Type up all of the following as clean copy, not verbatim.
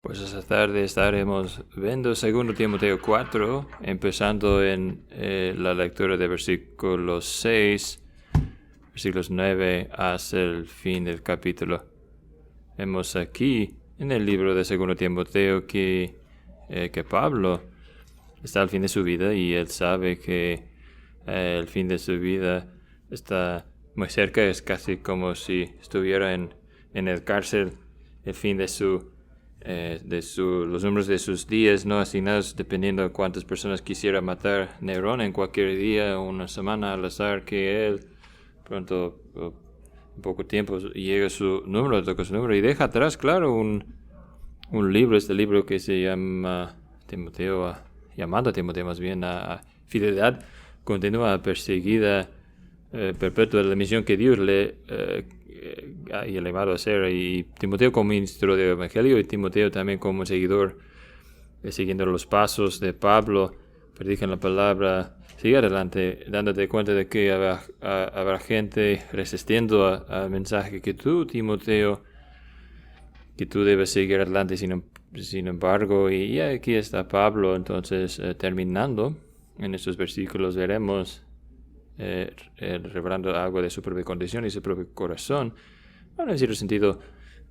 Pues esta tarde estaremos viendo 2 Timoteo 4, empezando en la lectura de versículos 6, versículos 9 hasta el fin del capítulo. Vemos aquí en el libro de 2 Timoteo que Pablo está al fin de su vida y él sabe que el fin de su vida está muy cerca. Es casi como si estuviera en el cárcel. El fin de los números de sus días no asignados, dependiendo de cuántas personas quisiera matar Nerón en cualquier día, una semana al azar, que él pronto, en poco tiempo, llega su número, toca su número y deja atrás, claro, un libro, este libro que se llama llamando a Timoteo más bien a fidelidad continua, perseguida, perpetua, de la misión que Dios le ha llamado a hacer. Y Timoteo como ministro del Evangelio y Timoteo también como seguidor, siguiendo los pasos de Pablo, predican la palabra, sigue adelante, dándote cuenta de que habrá gente resistiendo al mensaje que tú, Timoteo, que tú debes seguir adelante sin embargo. Y aquí está Pablo, entonces, terminando en estos versículos, veremos revelando algo de su propia condición y su propio corazón, en un cierto sentido,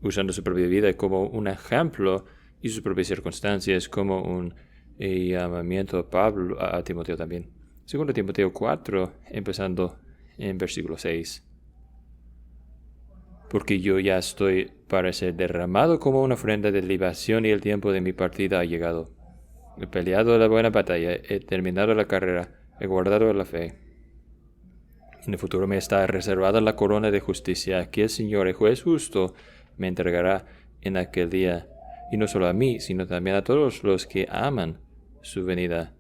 usando su propia vida como un ejemplo y sus propias circunstancias como un llamamiento a Timoteo también. 2 Timoteo 4, empezando en versículo 6. Porque yo ya estoy para ser derramado como una ofrenda de libación y el tiempo de mi partida ha llegado. He peleado la buena batalla, he terminado la carrera, he guardado la fe. En el futuro me está reservada la corona de justicia que el Señor, el juez justo, me entregará en aquel día, y no solo a mí, sino también a todos los que aman su venida.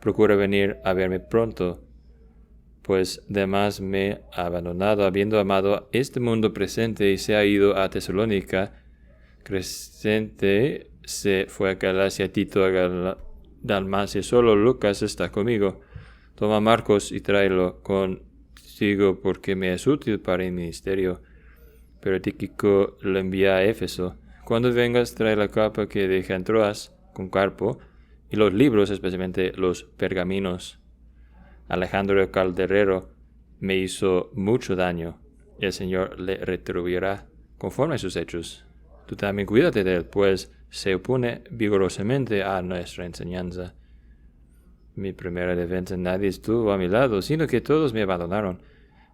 Procura venir a verme pronto, pues demás me ha abandonado, habiendo amado este mundo presente, y se ha ido a Tesalónica. Crescente se fue a Galacia, Tito a Dalmacia, solo Lucas está conmigo. Toma a Marcos y tráelo contigo, porque me es útil para el ministerio. Pero Tíquico lo envía a Éfeso. Cuando vengas, trae la capa que deja en Troas con Carpo, y los libros, especialmente los pergaminos. Alejandro el calderero me hizo mucho daño. El Señor le retribuirá conforme a sus hechos. Tú también cuídate de él, pues se opone vigorosamente a nuestra enseñanza. Mi primera defensa, nadie estuvo a mi lado, sino que todos me abandonaron,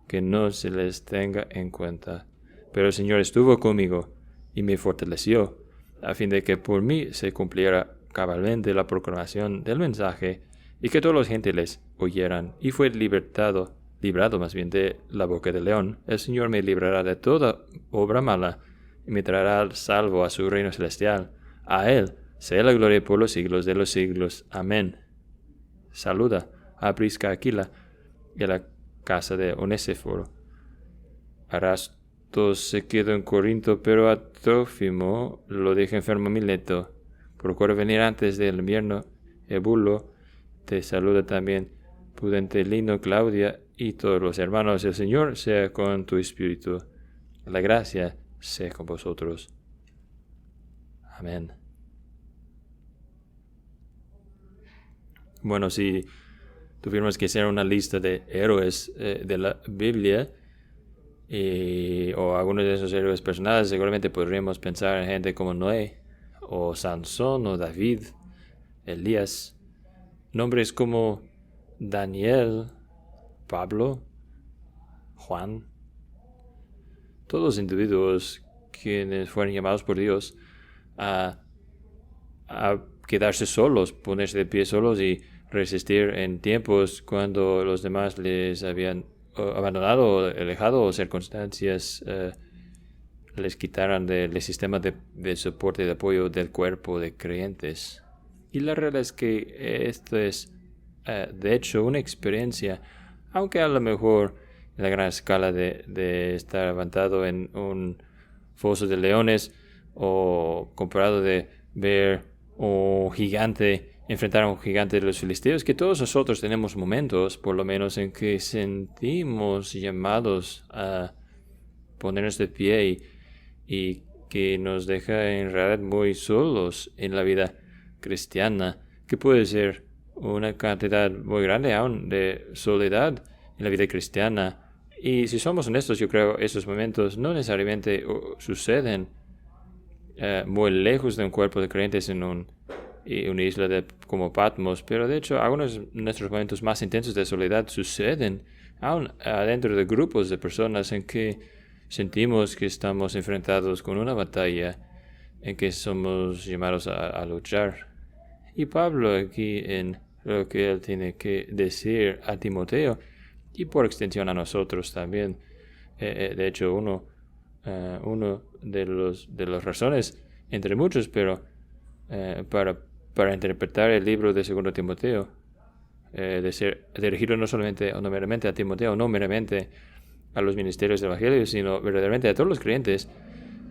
que no se les tenga en cuenta. Pero el Señor estuvo conmigo y me fortaleció, a fin de que por mí se cumpliera cabalmente la proclamación del mensaje, y que todos los gentiles oyeran. Y fue librado más bien de la boca del león. El Señor me librará de toda obra mala, y me traerá al salvo a su reino celestial. A Él sea la gloria por los siglos de los siglos. Amén. Saluda a Prisca Aquila y a la casa de Onesíforo. Arasto se quedó en Corinto, pero a Trófimo lo deja enfermo a Mileto. Procura venir antes del invierno. Ebulo te saluda también. Pudentelino, Claudia y todos los hermanos. El Señor sea con tu espíritu. La gracia sea con vosotros. Amén. Bueno, si tuviéramos que hacer una lista de héroes de la Biblia, o algunos de esos héroes personales, seguramente podríamos pensar en gente como Noé, o Sansón, o David, Elías. Nombres como Daniel, Pablo, Juan. Todos individuos quienes fueron llamados por Dios a quedarse solos, ponerse de pie solos y resistir en tiempos cuando los demás les habían abandonado o alejado, o circunstancias les quitaran del sistema de soporte y de apoyo del cuerpo de creyentes. Y la realidad es que esto es, de hecho, una experiencia, aunque a lo mejor en la gran escala de estar levantado en un foso de leones, o comparado de ver enfrentar a un gigante de los filisteos, que todos nosotros tenemos momentos, por lo menos, en que sentimos llamados a ponernos de pie y que nos deja en realidad muy solos en la vida cristiana, que puede ser una cantidad muy grande aún de soledad en la vida cristiana. Y si somos honestos, yo creo que esos momentos no necesariamente suceden muy lejos de un cuerpo de creyentes en una isla como Patmos, pero de hecho algunos de nuestros momentos más intensos de soledad suceden aún adentro de grupos de personas en que sentimos que estamos enfrentados con una batalla en que somos llamados a luchar. Y Pablo aquí en lo que él tiene que decir a Timoteo y por extensión a nosotros también. De hecho, uno de las razones, entre muchos, pero para interpretar el libro de 2 Timoteo, de ser dirigido no solamente o no meramente a Timoteo, no meramente a los ministerios del Evangelio, sino verdaderamente a todos los creyentes,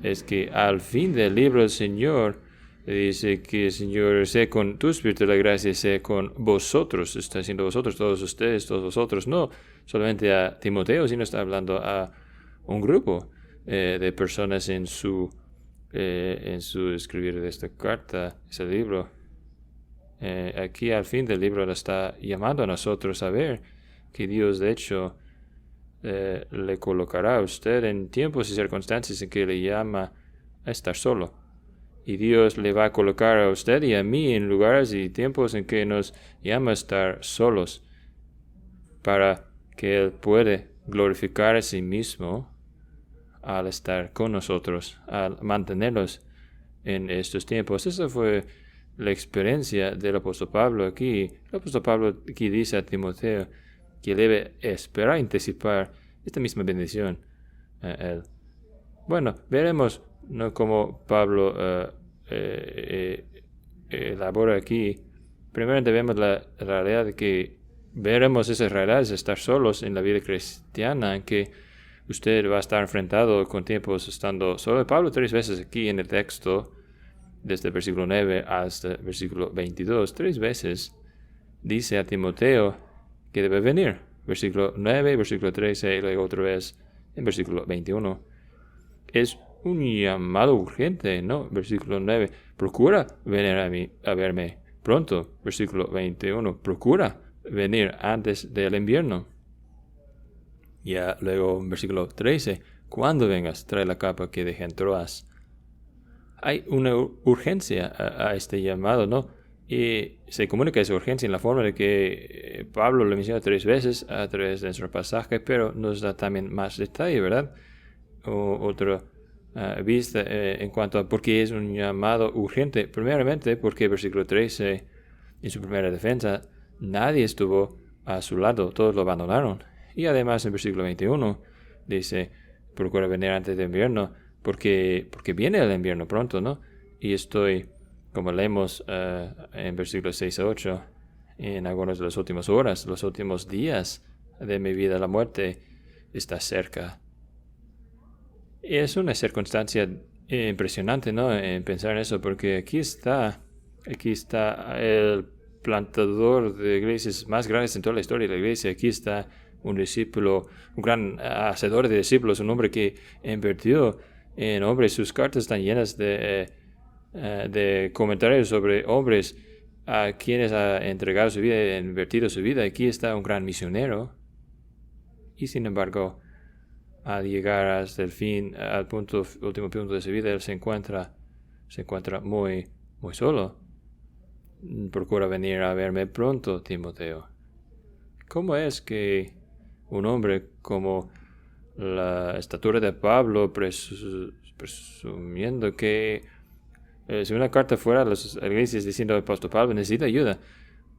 es que al fin del libro el Señor dice que el Señor sea con tu espíritu la gracia, sea con vosotros. Está diciendo vosotros, todos ustedes, todos vosotros, no solamente a Timoteo, sino está hablando a un grupo de personas en su escribir de esta carta, ese libro. Aquí al fin del libro le está llamando a nosotros a ver que Dios de hecho le colocará a usted en tiempos y circunstancias en que le llama a estar solo. Y Dios le va a colocar a usted y a mí en lugares y tiempos en que nos llama a estar solos, para que Él puede glorificar a sí mismo al estar con nosotros, al mantenernos en estos tiempos. Esa fue la experiencia del apóstol Pablo aquí. El apóstol Pablo aquí dice a Timoteo que debe esperar, anticipar esta misma bendición a él. Bueno, veremos cómo Pablo elabora aquí. Primero vemos la realidad de que veremos esas realidades de estar solos en la vida cristiana, en que usted va a estar enfrentado con tiempos estando solo. Pablo 3 veces aquí en el texto, desde el versículo 9 hasta el versículo 22, 3 veces dice a Timoteo que debe venir. Versículo 9, versículo 13 y luego otra vez en versículo 21. Es un llamado urgente, ¿no? Versículo 9, procura venir a verme pronto. Versículo 21, procura venir antes del invierno. Ya luego en versículo 13, cuando vengas, trae la capa que dejé en Troas. Hay una urgencia a este llamado, ¿no? Y se comunica esa urgencia en la forma de que Pablo lo menciona 3 veces a través de nuestro pasaje, pero nos da también más detalle, ¿verdad? Otra vista en cuanto a por qué es un llamado urgente. Primeramente, porque versículo 13, en su primera defensa, nadie estuvo a su lado, todos lo abandonaron. Y además en versículo 21 dice, procura venir antes del invierno, porque viene el invierno pronto, ¿no? Y estoy, como leemos en versículos 6 a 8, en algunas de las últimas horas, los últimos días de mi vida, la muerte está cerca. Y es una circunstancia impresionante, ¿no? En pensar en eso, porque aquí está el plantador de iglesias más grandes en toda la historia de la iglesia. Aquí está un discípulo, un gran hacedor de discípulos, un hombre que invirtió en hombres. Sus cartas están llenas de comentarios sobre hombres a quienes ha entregado su vida, invertido su vida. Aquí está un gran misionero. Y sin embargo, al llegar hasta el fin, al último punto de su vida, él se encuentra muy, muy solo. Procura venir a verme pronto, Timoteo. ¿Cómo es que un hombre como la estatura de Pablo, presumiendo que si una carta fuera a las iglesias diciendo el apóstol Pablo necesita ayuda,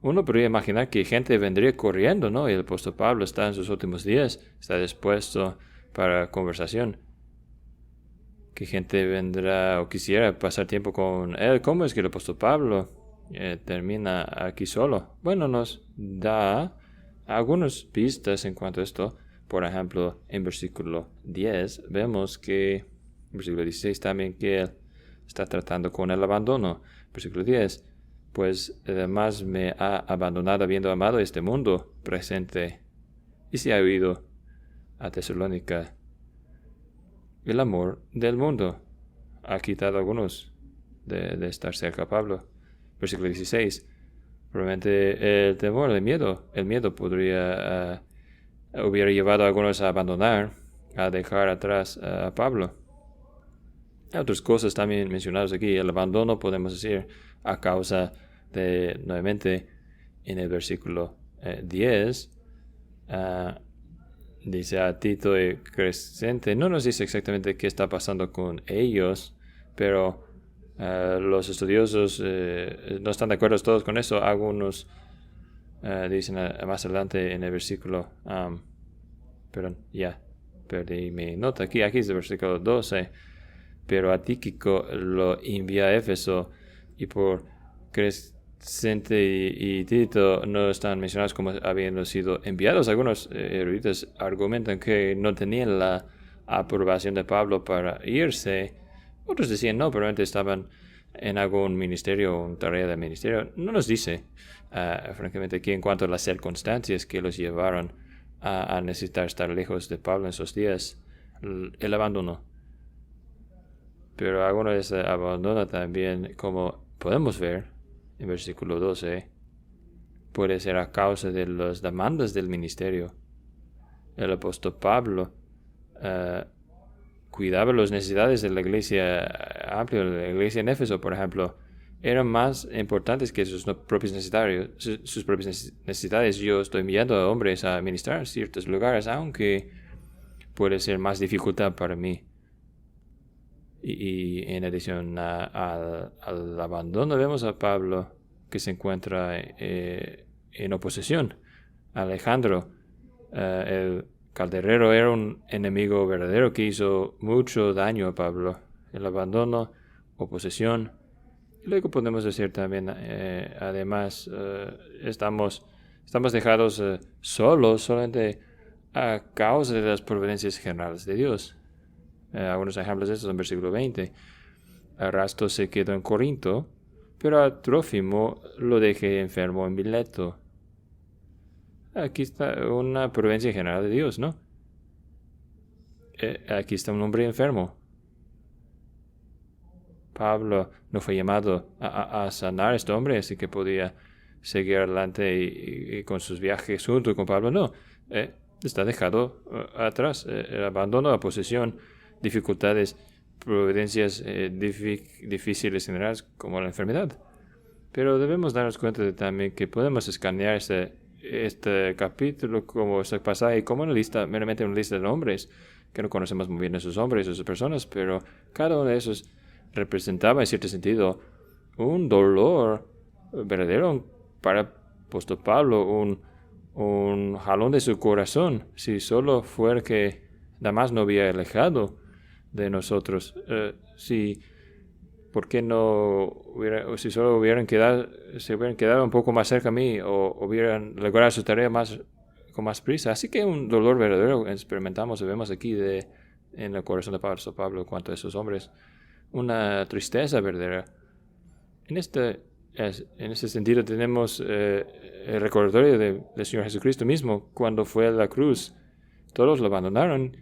uno podría imaginar que gente vendría corriendo, ¿no? Y el apóstol Pablo está en sus últimos días, está dispuesto para conversación. Que gente vendrá o quisiera pasar tiempo con él. ¿Cómo es que el apóstol Pablo termina aquí solo? Bueno, nos da algunas pistas en cuanto a esto. Por ejemplo, en versículo 10 vemos que, en versículo 16 también, que él está tratando con el abandono. Versículo 10, pues además me ha abandonado habiendo amado este mundo presente, y se ha huido a Tesalónica el amor del mundo. ha quitado a algunos de estar cerca a Pablo. Versículo 16. Probablemente el temor, el miedo hubiera llevado a algunos a abandonar, a dejar atrás a Pablo. Hay otras cosas también mencionadas aquí. El abandono, podemos decir, a causa de, nuevamente, en el versículo 10, dice a Tito y Crescente. No nos dice exactamente qué está pasando con ellos, pero los estudiosos no están de acuerdo todos con eso. Algunos dicen más adelante en el versículo, perdón, ya perdí mi nota aquí es el versículo 12, pero a Tíquico lo envía a Éfeso, y por Crescente y Tito no están mencionados como habiendo sido enviados. Algunos eruditos argumentan que no tenían la aprobación de Pablo para irse. Otros decían no, probablemente estaban en algún ministerio o tarea de ministerio. No nos dice, francamente, aquí en cuanto a las circunstancias que los llevaron a necesitar estar lejos de Pablo en esos días, el abandono. Pero algunos de ese abandono también, como podemos ver en versículo 12, puede ser a causa de las demandas del ministerio. El apóstol Pablo cuidaba las necesidades de la iglesia amplia, la iglesia en Éfeso, por ejemplo, eran más importantes que sus propias necesidades. Yo estoy enviando a hombres a ministrar ciertos lugares, aunque puede ser más dificultad para mí. Y en adición al abandono, vemos a Pablo que se encuentra en oposición. Alejandro, el calderero, era un enemigo verdadero que hizo mucho daño a Pablo. El abandono, oposición. Y luego podemos decir también, además, estamos dejados solos solamente a causa de las providencias generales de Dios. Algunos ejemplos de estos en el versículo 20. Erasto se quedó en Corinto, pero a Trófimo lo dejé enfermo en Mileto. Aquí está una providencia general de Dios, ¿no? Aquí está un hombre enfermo. Pablo no fue llamado a sanar a este hombre, así que podía seguir adelante y con sus viajes junto con Pablo. No, está dejado atrás. El abandono, la posesión, dificultades, providencias difíciles generales como la enfermedad. Pero debemos darnos cuenta también que podemos escanear este capítulo como este pasaje como meramente una lista de nombres, que no conocemos muy bien a esos hombres, a esas personas, pero cada uno de esos representaba en cierto sentido un dolor verdadero para el apóstol Pablo, un jalón de su corazón. Si solo fuera que Damas no había alejado de nosotros, ¿por qué si solo se hubieran quedado un poco más cerca a mí, o hubieran logrado su tarea con más prisa? Así que un dolor verdadero experimentamos y vemos aquí en el corazón de Pablo en cuanto a esos hombres. Una tristeza verdadera. En ese sentido tenemos el recordatorio del Señor Jesucristo mismo cuando fue a la cruz. Todos lo abandonaron,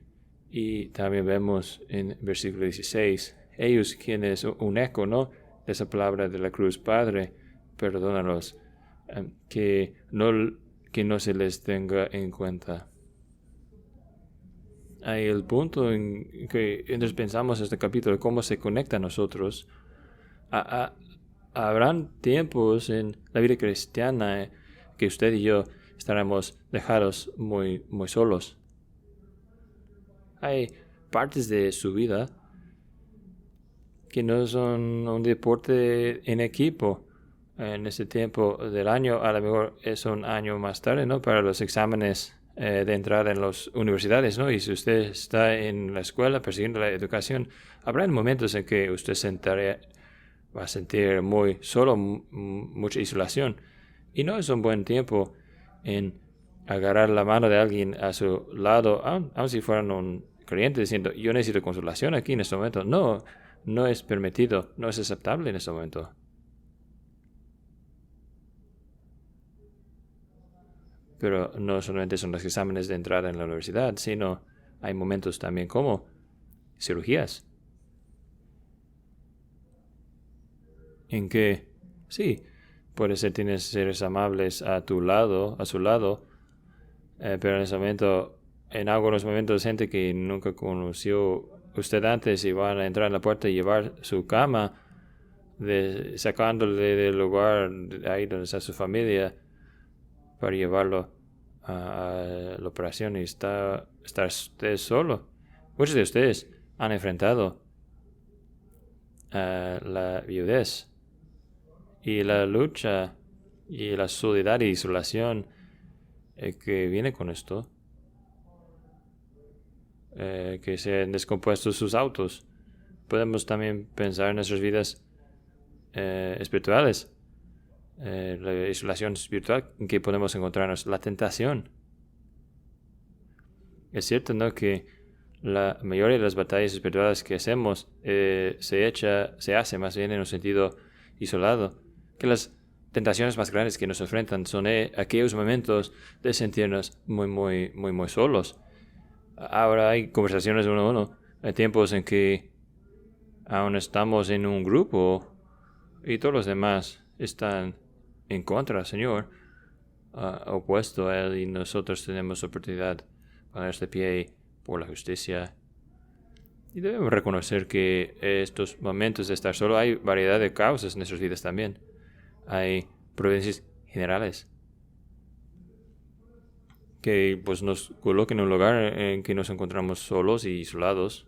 y también vemos en versículo 16, ellos quienes un eco, ¿no?, de esa palabra de la cruz: Padre, perdónalos, que no se les tenga en cuenta. Hay el punto en que entonces pensamos este capítulo, cómo se conecta a nosotros. Habrán tiempos en la vida cristiana que usted y yo estaremos dejados muy, muy solos. Hay partes de su vida que no son un deporte en equipo. En ese tiempo del año, a lo mejor es un año más tarde, ¿no?, para los exámenes de entrada en las universidades, ¿no? Y si usted está en la escuela persiguiendo la educación, habrá momentos en que usted va a sentir muy solo, mucha isolación. Y no es un buen tiempo en agarrar la mano de alguien a su lado, aun si fueran un creyente, diciendo: yo necesito consolación aquí en este momento. No es permitido, no es aceptable en este momento. Pero no solamente son los exámenes de entrada en la universidad, sino hay momentos también como cirugías. en que, sí, puede ser tienes seres amables a su lado, pero en ese momento, en algunos momentos, gente que nunca conoció usted antes y van a entrar en la puerta y llevar su cama, sacándole del lugar ahí donde está su familia para llevarlo a la operación y estar usted solo. Muchos de ustedes han enfrentado la viudez y la lucha y la soledad y isolación que viene con esto, que se han descompuesto sus autos. Podemos también pensar en nuestras vidas espirituales, la isolación espiritual en que podemos encontrarnos, la tentación. Es cierto, ¿no?, que la mayoría de las batallas espirituales que hacemos se hace más bien en un sentido isolado, que las tentaciones más grandes que nos enfrentan son aquellos momentos de sentirnos muy solos. Ahora hay conversaciones uno a uno, hay tiempos en que aún estamos en un grupo y todos los demás están en contra del Señor, opuesto a Él, y nosotros tenemos oportunidad de ponernos de pie por la justicia. Y debemos reconocer que estos momentos de estar solo hay variedad de causas en nuestras vidas también. Hay providencias generales que pues nos coloquen en un lugar en que nos encontramos solos y isolados.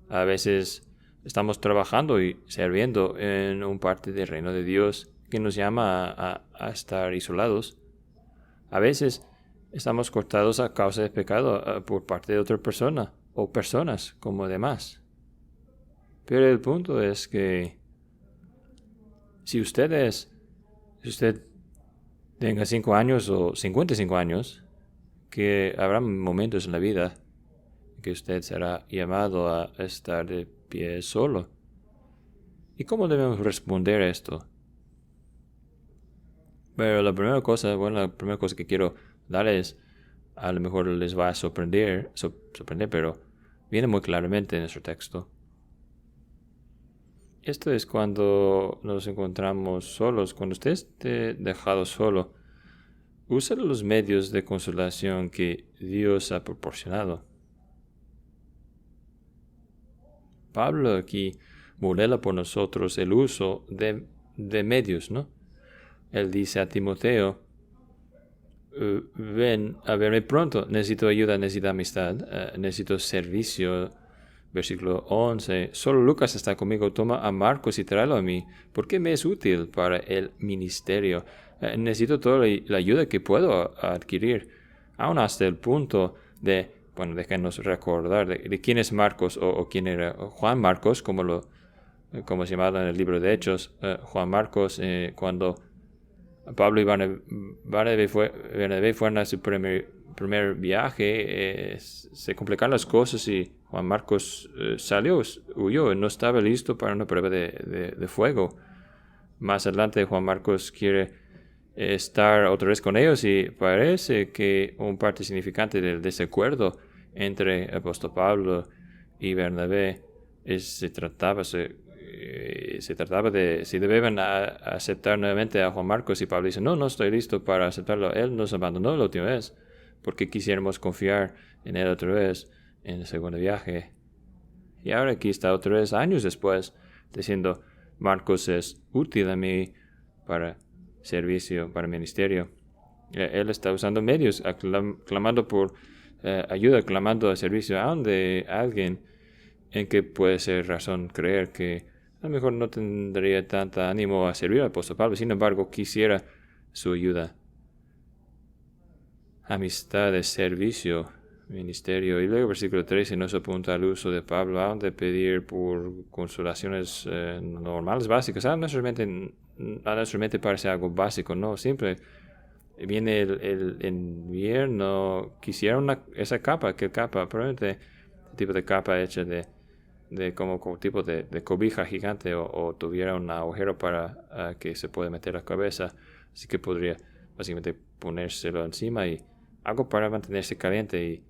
A veces estamos trabajando y sirviendo en un parte del reino de Dios que nos llama a estar isolados. A veces estamos cortados a causa de pecado por parte de otra persona o personas como demás. Pero el punto es que si usted tenga 5 años o 55 años, que habrá momentos en la vida que usted será llamado a estar de pie solo. ¿Y cómo debemos responder a esto? Pero la primera cosa que quiero darles, a lo mejor les va a sorprender, pero viene muy claramente en nuestro texto. Esto es cuando nos encontramos solos. Cuando usted esté dejado solo, usa los medios de consolación que Dios ha proporcionado. Pablo aquí modela por nosotros el uso de medios, ¿no? Él dice a Timoteo, ven a verme pronto, necesito ayuda, necesito amistad, necesito servicio. Versículo 11, solo Lucas está conmigo, toma a Marcos y tráelo a mí, porque me es útil para el ministerio. Necesito toda la ayuda que puedo adquirir, aún hasta el punto de, déjenos recordar de quién es Marcos o quién era Juan Marcos, como se llamaba en el libro de Hechos. Juan Marcos, cuando Pablo y Bernabé fueron a su primer viaje, se complicaron las cosas y Juan Marcos huyó, no estaba listo para una prueba de fuego. Más adelante Juan Marcos quiere estar otra vez con ellos y parece que un parte significante del desacuerdo entre el apóstol Pablo y Bernabé se trataba de si debían aceptar nuevamente a Juan Marcos, y Pablo dice, no estoy listo para aceptarlo. Él nos abandonó la última vez porque quisiéramos confiar en él otra vez en el segundo viaje. Y ahora aquí está otra vez, años después, diciendo, Marcos es útil a mí para servicio, para ministerio. Él está usando medios, clamando por ayuda, clamando a servicio aún de alguien en que puede ser razón creer que a lo mejor no tendría tanto ánimo a servir al apóstol Pablo. Sin embargo, quisiera su ayuda. Amistad de servicio, ministerio. Y luego versículo 13 nos apunta al uso de Pablo aún de pedir por consolaciones normales, básicas. A nuestra mente parece algo básico, ¿no? Siempre viene el invierno, quisiera esa capa, probablemente el tipo de capa hecha de como tipo de cobija gigante o tuviera un agujero para que se pueda meter la cabeza, así que podría básicamente ponérselo encima y algo para mantenerse caliente.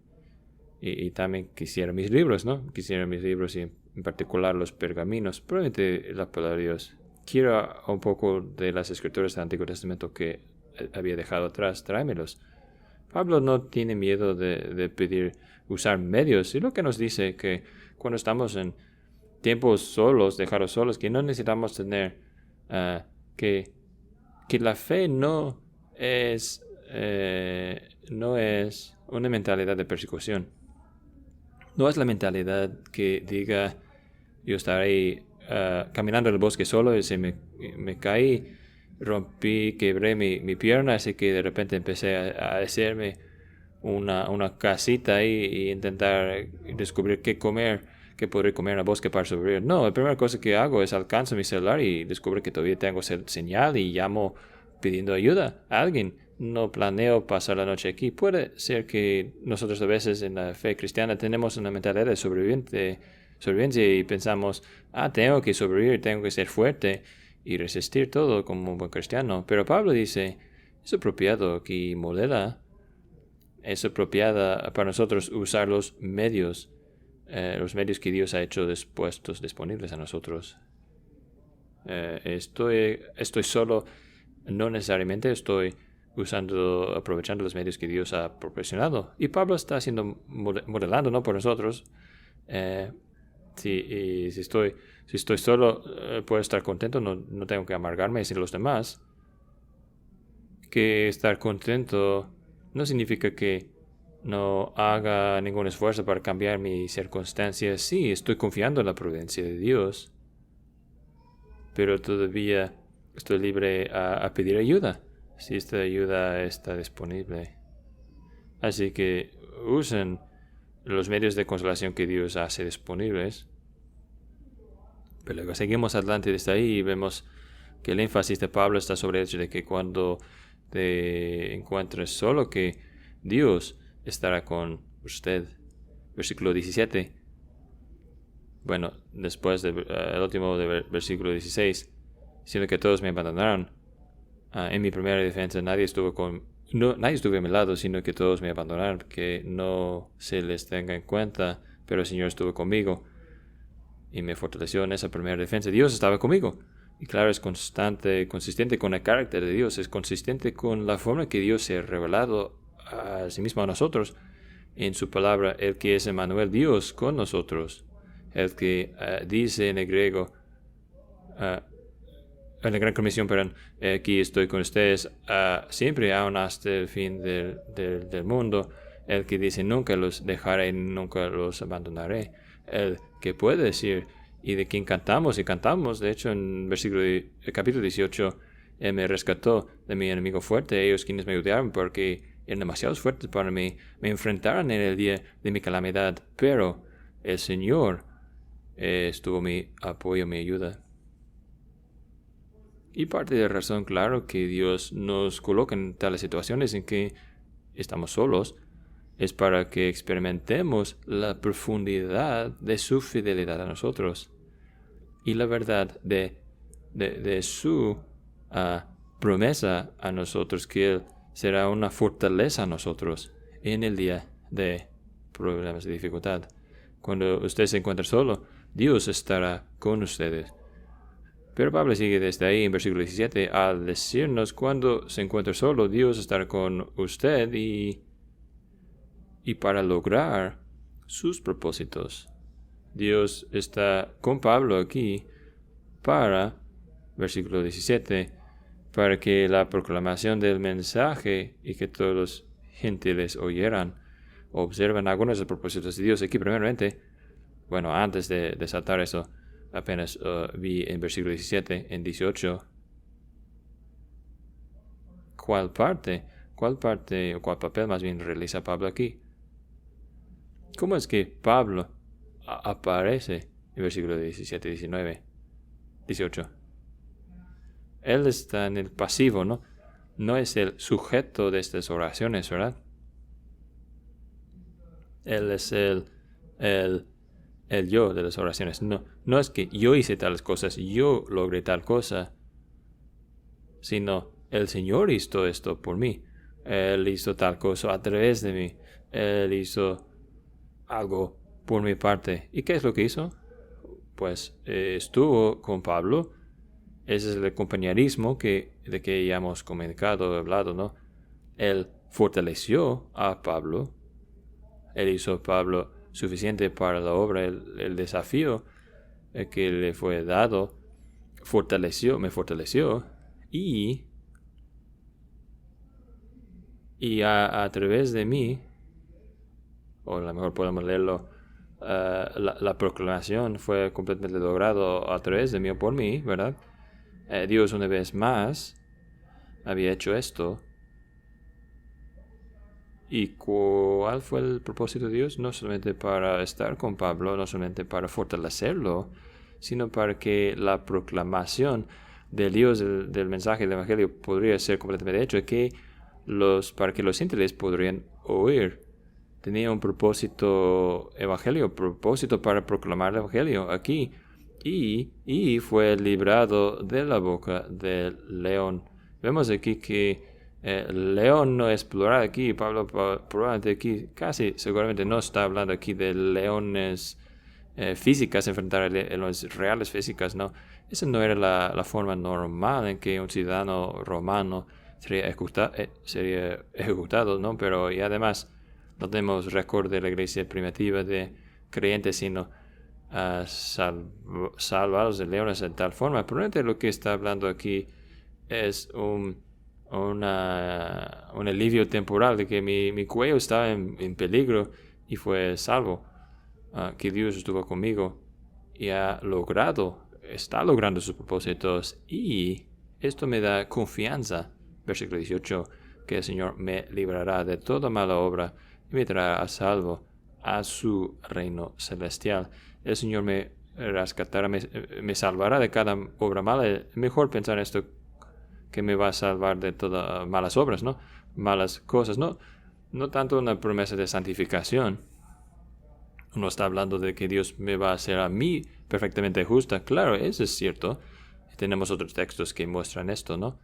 Y también quisiera mis libros, ¿no? Quisiera mis libros y en particular los pergaminos, probablemente la palabra de Dios. quiero un poco de las escrituras del Antiguo Testamento que había dejado atrás, tráemelos. Pablo no tiene miedo de pedir usar medios, y lo que nos dice que cuando estamos en tiempos solos, dejados solos, que no necesitamos tener que la fe no es una mentalidad de persecución. No es la mentalidad que diga yo estaré caminando en el bosque solo y me caí, rompí, quebré mi pierna, así que de repente empecé a hacerme una casita ahí y intentar descubrir qué podré comer en el bosque para sobrevivir. No, la primera cosa que hago es alcanzo mi celular y descubro que todavía tengo señal y llamo pidiendo ayuda a alguien. No planeo pasar la noche aquí. Puede ser que nosotros a veces en la fe cristiana tenemos una mentalidad de sobrevivencia y pensamos, tengo que sobrevivir, tengo que ser fuerte y resistir todo como un buen cristiano. Pero Pablo dice, es apropiado aquí modela, es apropiada para nosotros usar los medios que Dios ha hecho dispuestos, disponibles a nosotros. Estoy solo, no necesariamente estoy aprovechando los medios que Dios ha proporcionado. Y Pablo está haciendo, modelando, ¿no? Por nosotros. Si estoy solo, puedo estar contento, no tengo que amargarme sin los demás. Que estar contento no significa que no haga ningún esfuerzo para cambiar mis circunstancias. Sí, estoy confiando en la providencia de Dios, pero todavía estoy libre a pedir ayuda, si esta ayuda está disponible. Así que usen los medios de consolación que Dios hace disponibles. Pero luego seguimos adelante desde ahí y vemos que el énfasis de Pablo está sobre el hecho de que cuando te encuentres solo, que Dios estará con usted. Versículo 17. Bueno, después del último versículo 16, siendo que todos me abandonaron. En mi primera defensa nadie estuvo a mi lado, sino que todos me abandonaron, que no se les tenga en cuenta, pero el Señor estuvo conmigo y me fortaleció en esa primera defensa. Dios estaba conmigo. Y claro, es consistente con el carácter de Dios, es consistente con la forma que Dios se ha revelado a sí mismo a nosotros en su palabra, el que es Emmanuel, Dios con nosotros, el que dice en el griego, en la gran comisión, aquí estoy con ustedes siempre, aún hasta el fin del mundo, el que dice nunca los dejaré, nunca los abandonaré, el que puede decir y de quien cantamos, de hecho en capítulo 18, Él me rescató de mi enemigo fuerte, ellos quienes me odiaron porque eran demasiado fuertes para mí, me enfrentaron en el día de mi calamidad, pero el Señor estuvo mi apoyo, mi ayuda. Y parte de la razón, claro, que Dios nos coloca en tales situaciones en que estamos solos, es para que experimentemos la profundidad de su fidelidad a nosotros y la verdad de su promesa a nosotros, que Él será una fortaleza a nosotros en el día de problemas de dificultad. Cuando usted se encuentra solo, Dios estará con ustedes. Pero Pablo sigue desde ahí en versículo 17 al decirnos cuando se encuentra solo, Dios estará con usted y para lograr sus propósitos. Dios está con Pablo aquí para, versículo 17, para que la proclamación del mensaje y que todos los gentiles oyeran, observen algunos de los propósitos de Dios. Aquí primeramente, bueno, antes de saltar eso, apenas vi en versículo 17, en 18, ¿cuál papel más bien realiza Pablo aquí? ¿Cómo es que Pablo aparece en versículo 17, 19, 18? Él está en el pasivo, ¿no? No es el sujeto de estas oraciones, ¿verdad? Él es el yo de las oraciones. No es que yo hice tales cosas, yo logré tal cosa, sino el Señor hizo esto por mí. Él hizo tal cosa a través de mí. Él hizo algo por mi parte. ¿Y qué es lo que hizo? Pues estuvo con Pablo Ese es el compañerismo de que ya hemos comunicado, hablado, ¿no? Él fortaleció a Pablo. Él hizo a Pablo suficiente para la obra. El desafío que le fue dado me fortaleció. Y a través de mí, o a lo mejor podemos leerlo, la proclamación fue completamente logrado a través de mí o por mí, ¿verdad? Dios una vez más había hecho esto. ¿Y cuál fue el propósito de Dios? No solamente para estar con Pablo, no solamente para fortalecerlo, sino para que la proclamación de Dios del mensaje del Evangelio podría ser completamente hecho, para que los gentiles podrían oír. Tenía un propósito propósito para proclamar el Evangelio aquí. Y fue librado de la boca del león. Vemos aquí que león no es plural aquí. Pablo probablemente aquí casi seguramente no está hablando aquí de leones físicas, enfrentar a leones reales físicas, no. Esa no era la forma normal en que un ciudadano romano sería ejecutado, ¿no? Pero y además no tenemos récord de la iglesia primitiva de creyentes, sino salvados de leones de tal forma. Probablemente lo que está hablando aquí es un alivio temporal de que mi cuello estaba en peligro y fue salvo, que Dios estuvo conmigo y está logrando sus propósitos, y esto me da confianza, versículo 18, que el Señor me librará de toda mala obra y me traerá a salvo a su reino celestial. El Señor me rescatará, me salvará de cada obra mala. Es mejor pensar esto, que me va a salvar de todas malas obras, ¿no? Malas cosas, ¿no? No tanto una promesa de santificación. No está hablando de que Dios me va a hacer a mí perfectamente justa. Claro, eso es cierto. Tenemos otros textos que muestran esto, ¿no?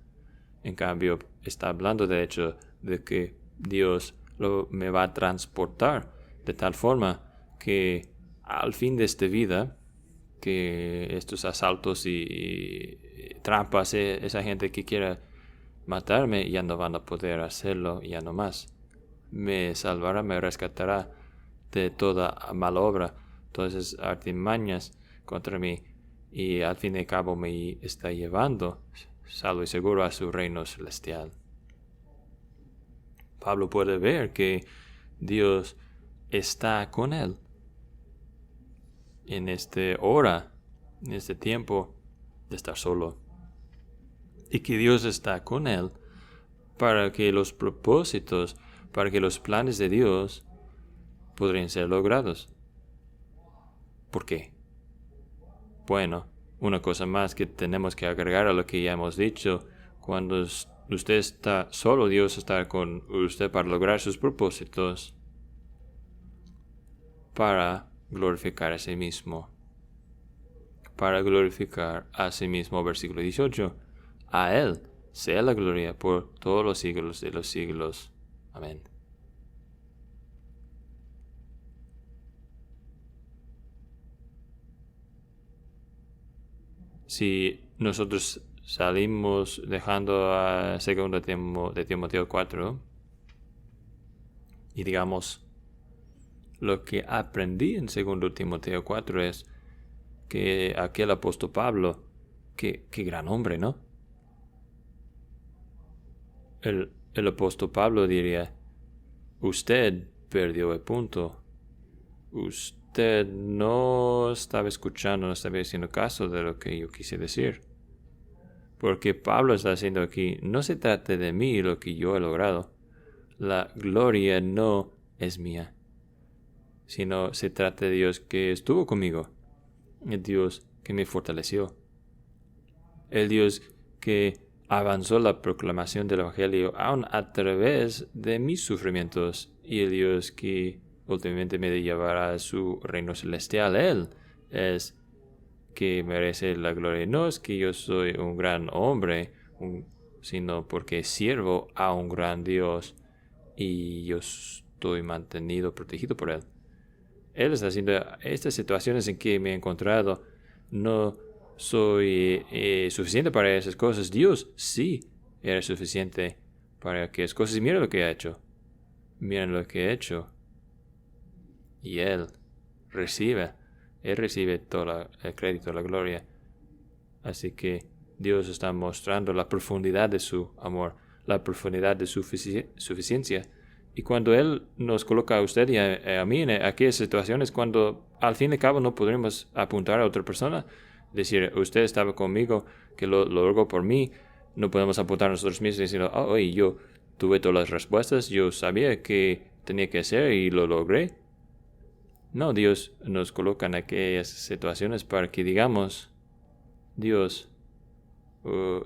En cambio, está hablando de hecho de que Dios me va a transportar de tal forma que al fin de esta vida, que estos asaltos y trampas, esa gente que quiera matarme, ya no van a poder hacerlo, ya no más. Me salvará, me rescatará de toda mala obra, todas esas artimañas contra mí, y al fin y al cabo me está llevando salvo y seguro a su reino celestial. Pablo puede ver que Dios está con él en esta hora, en este tiempo de estar solo, y que Dios está con él para que los propósitos, para que los planes de Dios podrían ser logrados. ¿Por qué? Bueno, una cosa más que tenemos que agregar a lo que ya hemos dicho: cuando usted está solo, Dios está con usted para lograr sus propósitos, para glorificar a sí mismo. Para glorificar a sí mismo, versículo 18. A Él sea la gloria por todos los siglos de los siglos. Amén. Si nosotros salimos dejando a 2 de Timoteo 4 y digamos, lo que aprendí en 2 Timoteo 4 es que aquel apóstol Pablo, qué gran hombre, ¿no? El apóstol Pablo diría: usted perdió el punto. Usted no estaba escuchando, no estaba haciendo caso de lo que yo quise decir. Porque Pablo está diciendo aquí: no se trata de mí, lo que yo he logrado. La gloria no es mía, sino se trata de Dios que estuvo conmigo, el Dios que me fortaleció, el Dios que avanzó la proclamación del Evangelio aún a través de mis sufrimientos, y el Dios que últimamente me llevará a su reino celestial. Él es que merece la gloria. No es que yo soy un gran hombre, sino porque sirvo a un gran Dios y yo estoy mantenido, protegido por Él. Él está haciendo estas situaciones en que me he encontrado, no soy suficiente para esas cosas. Dios sí era suficiente para aquellas cosas. Y mira lo que ha hecho. Miren lo que ha hecho. Y Él recibe todo el crédito, la gloria. Así que Dios está mostrando la profundidad de su amor, la profundidad de su suficiencia. Y cuando Él nos coloca a usted y a mí en aquellas situaciones, cuando al fin y al cabo no podremos apuntar a otra persona, decir, usted estaba conmigo, que lo logró por mí, no podemos apuntar a nosotros mismos diciendo, oye, yo tuve todas las respuestas, yo sabía que tenía que hacer y lo logré. No, Dios nos coloca en aquellas situaciones para que digamos, Dios,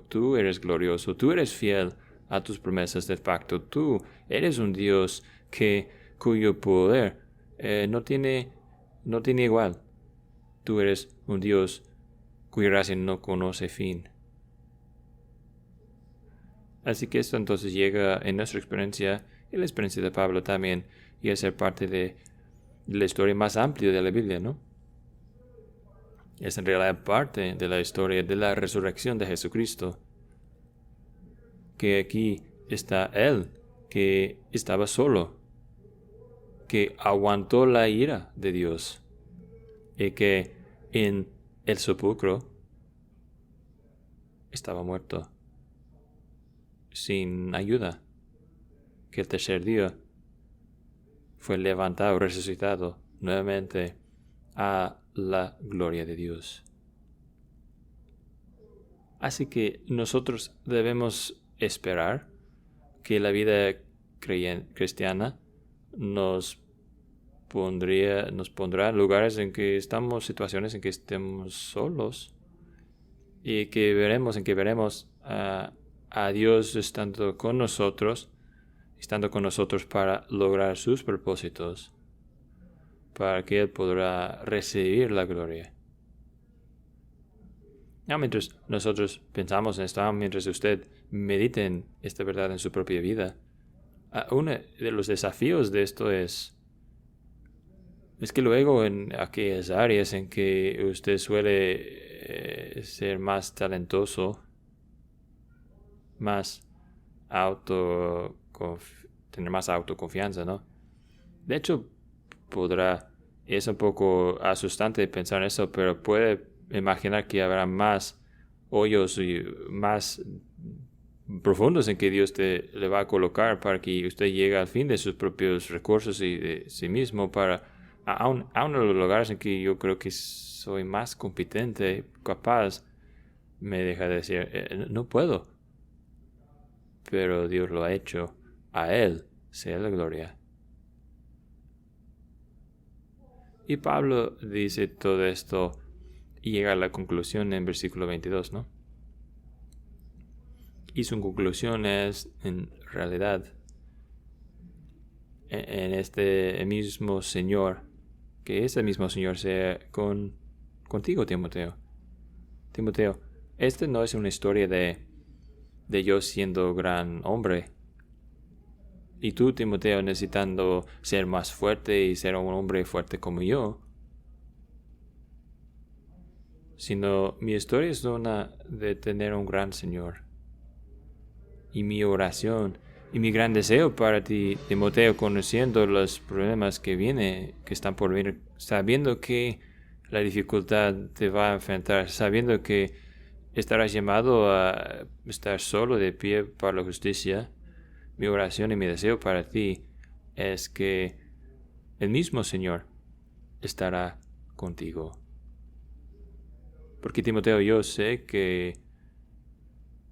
tú eres glorioso, tú eres fiel a tus promesas de pacto, tú eres un Dios cuyo poder no tiene igual. Tú eres un Dios cuya gracia no conoce fin. Así que esto entonces llega en nuestra experiencia, y la experiencia de Pablo también, y a ser parte de la historia más amplia de la Biblia, ¿no? Es en realidad parte de la historia de la resurrección de Jesucristo. Que aquí está Él, que estaba solo, que aguantó la ira de Dios, y que en el sepulcro estaba muerto, sin ayuda, que el tercer día fue levantado, resucitado nuevamente a la gloria de Dios. Así que nosotros debemos esperar que la vida cristiana nos pondrá en lugares en que estamos, situaciones en que estemos solos, y que veremos a Dios estando con nosotros para lograr sus propósitos, para que Él podrá recibir la gloria. Mientras nosotros pensamos en esto, mientras usted medite en esta verdad en su propia vida, uno de los desafíos de esto es que luego en aquellas áreas en que usted suele ser más talentoso, tener más autoconfianza, ¿no? De hecho, es un poco asustante pensar en eso, pero puede imaginar que habrá más hoyos y más profundos en que Dios le va a colocar para que usted llegue al fin de sus propios recursos y de sí mismo, para a uno de los lugares en que yo creo que soy más competente, capaz, me deja de decir, no puedo. Pero Dios lo ha hecho. A Él sea la gloria. Y Pablo dice todo esto y llega a la conclusión en versículo 22, ¿no? Y su conclusión es, en realidad, en este mismo Señor, que ese mismo Señor sea contigo, Timoteo. Timoteo, esta no es una historia de yo siendo gran hombre, y tú, Timoteo, necesitando ser más fuerte y ser un hombre fuerte como yo, sino mi historia es una de tener un gran Señor. Y mi oración y mi gran deseo para ti, Timoteo, conociendo los problemas que están por venir, sabiendo que la dificultad te va a enfrentar, sabiendo que estarás llamado a estar solo de pie para la justicia, mi oración y mi deseo para ti es que el mismo Señor estará contigo. Porque, Timoteo, yo sé que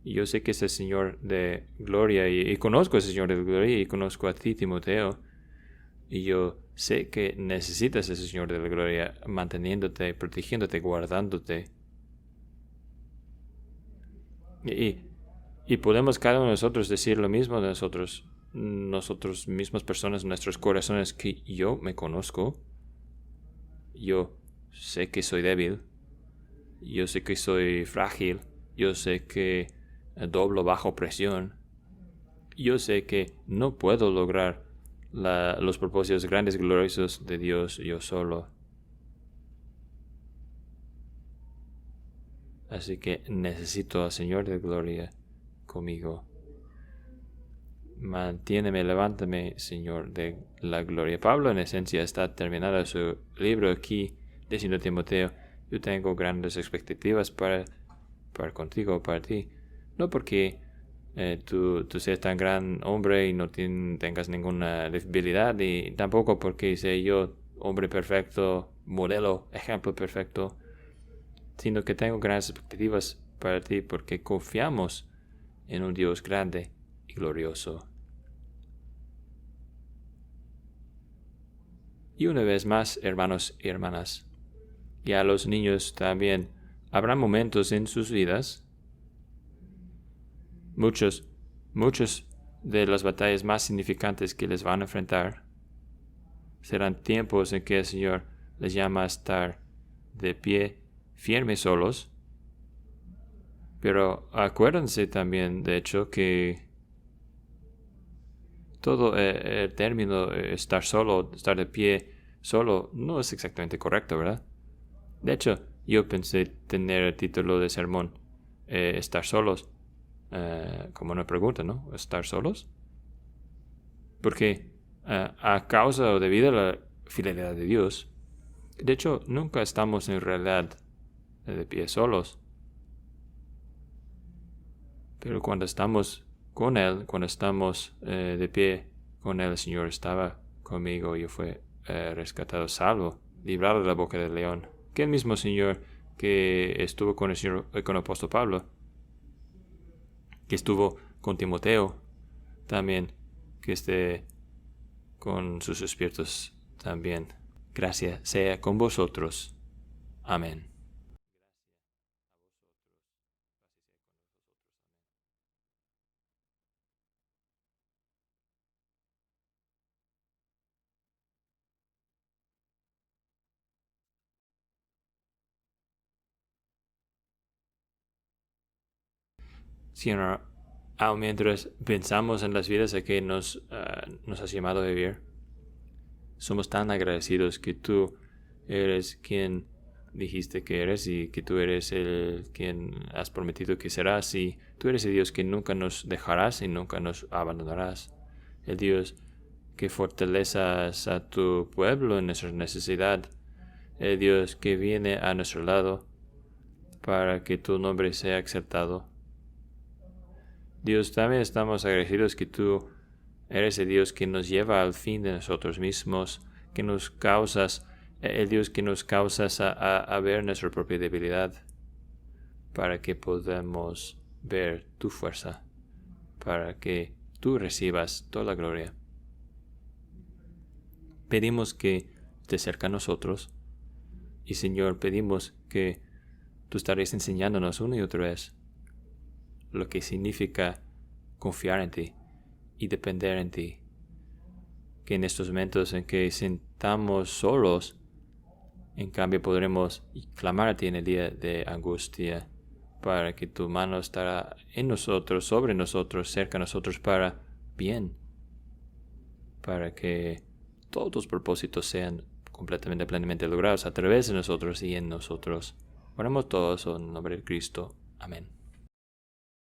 ese Señor de gloria, y conozco a ese Señor de gloria, y conozco a ti, Timoteo, y yo sé que necesitas a ese Señor de la gloria manteniéndote, protegiéndote, guardándote. Y podemos cada uno de nosotros decir lo mismo de nosotros mismas personas, nuestros corazones, que yo me conozco, yo sé que soy débil, yo sé que soy frágil, yo sé que doblo bajo presión, yo sé que no puedo lograr los propósitos grandes y gloriosos de Dios yo solo. Así que necesito al Señor de gloria conmigo. Mantiéneme, levántame, Señor de la gloria. Pablo, en esencia, está terminando su libro aquí, diciendo a Timoteo, yo tengo grandes expectativas para contigo, para ti. No porque tú seas tan gran hombre y no tengas ninguna debilidad, y tampoco porque sea yo hombre perfecto, modelo, ejemplo perfecto, sino que tengo grandes expectativas para ti porque confiamos en un Dios grande y glorioso. Y una vez más, hermanos y hermanas, y a los niños también, habrá momentos en sus vidas, muchos de las batallas más significantes que les van a enfrentar, serán tiempos en que el Señor les llama a estar de pie, firmes solos. Pero acuérdense también, de hecho, que todo el término estar solo, estar de pie solo, no es exactamente correcto, ¿verdad? De hecho, yo pensé tener el título de sermón, estar solos, como una pregunta, ¿no? ¿Estar solos? Porque a causa o debido a la fidelidad de Dios, de hecho, nunca estamos en realidad de pie solos. Pero cuando estamos con Él, cuando estamos de pie con Él, el Señor estaba conmigo, yo fui rescatado, salvo, librado de la boca del león. Que el mismo Señor que estuvo con el Señor, con el apóstol Pablo, que estuvo con Timoteo, también, que esté con sus espíritus también. Gracias sea con vosotros. Amén. Señor, mientras pensamos en las vidas a que nos has llamado a vivir, somos tan agradecidos que tú eres quien dijiste que eres y que tú eres el quien has prometido que serás, y tú eres el Dios que nunca nos dejarás y nunca nos abandonarás. El Dios que fortalezas a tu pueblo en nuestra necesidad. El Dios que viene a nuestro lado para que tu nombre sea exaltado. Dios, también estamos agradecidos que tú eres el Dios que nos lleva al fin de nosotros mismos, que nos causas, el Dios que nos causas a ver nuestra propia debilidad, para que podamos ver tu fuerza, para que tú recibas toda la gloria. Pedimos que te acerques a nosotros, y Señor, pedimos que tú estaréis enseñándonos una y otra vez lo que significa confiar en ti y depender en ti. Que en estos momentos en que sintamos solos, en cambio podremos clamar a ti en el día de angustia, para que tu mano estará en nosotros, sobre nosotros, cerca de nosotros, para bien, para que todos tus propósitos sean completamente, plenamente logrados a través de nosotros y en nosotros. Oramos todos en el nombre de Cristo. Amén.